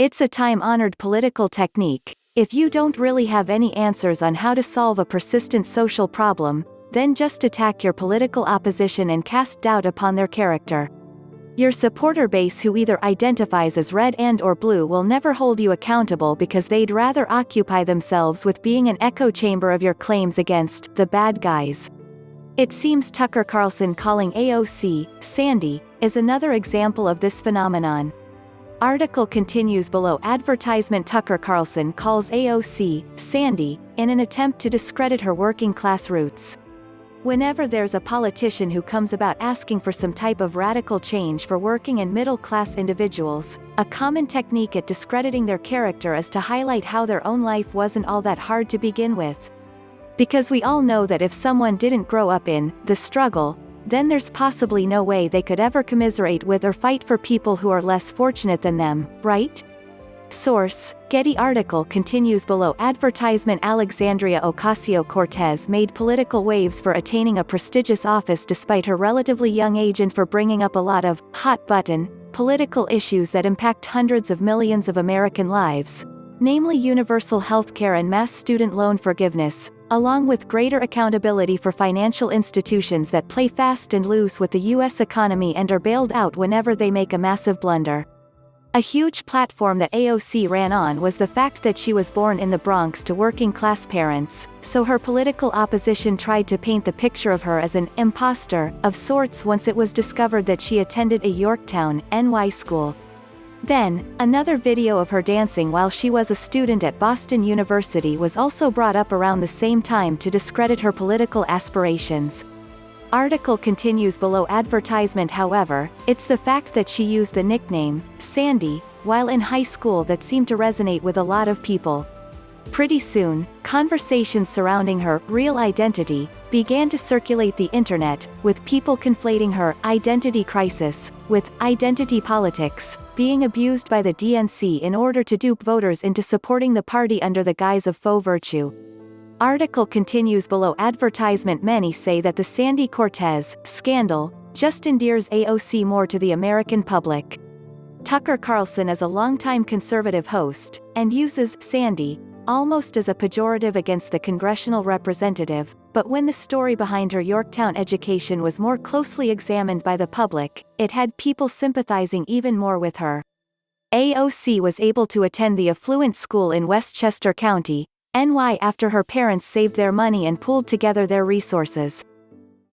It's a time-honored political technique. If you don't really have any answers on how to solve a persistent social problem, then just attack your political opposition and cast doubt upon their character. Your supporter base who either identifies as red and/or blue will never hold you accountable because they'd rather occupy themselves with being an echo chamber of your claims against the bad guys. It seems Tucker Carlson calling AOC Sandy is another example of this phenomenon. Article continues below. Advertisement Tucker Carlson calls AOC Sandy in an attempt to discredit her working class roots. Whenever there's a politician who comes about asking for some type of radical change for working and middle-class individuals, a common technique at discrediting their character is to highlight how their own life wasn't all that hard to begin with. Because we all know that if someone didn't grow up in the struggle, then there's possibly no way they could ever commiserate with or fight for people who are less fortunate than them, right? Source: GettyArticle continues below. AdvertisementAlexandria. Ocasio-Cortez made political waves for attaining a prestigious office despite her relatively young age and for bringing up a lot of hot-button political issues that impact hundreds of millions of American lives, namely universal health care and mass student loan forgiveness, along with greater accountability for financial institutions that play fast and loose with the U.S. economy and are bailed out whenever they make a massive blunder. A huge platform that AOC ran on was the fact that she was born in the Bronx to working-class parents, so her political opposition tried to paint the picture of her as an impostor of sorts once it was discovered that she attended a Yorktown, NY school. Then, another video of her dancing while she was a student at Boston University was also brought up around the same time to discredit her political aspirations. Article continues below. AdvertisementHowever, it's the fact that she used the nickname Sandy while in high school that seemed to resonate with a lot of people. Pretty soon, conversations surrounding her real identity began to circulate the internet, with people conflating her identity crisis with identity politics, being abused by the DNC in order to dupe voters into supporting the party under the guise of faux-virtue. Article continues below. AdvertisementMany say that the Sandy Cortez scandal just endears AOC more to the American public. Tucker Carlson is a longtime conservative host, and uses Sandy almost as a pejorative against the congressional representative, but when the story behind her Yorktown education was more closely examined by the public, it had people sympathizing even more with her. AOC was able to attend the affluent school in Westchester County, NY after her parents saved their money and pooled together their resources.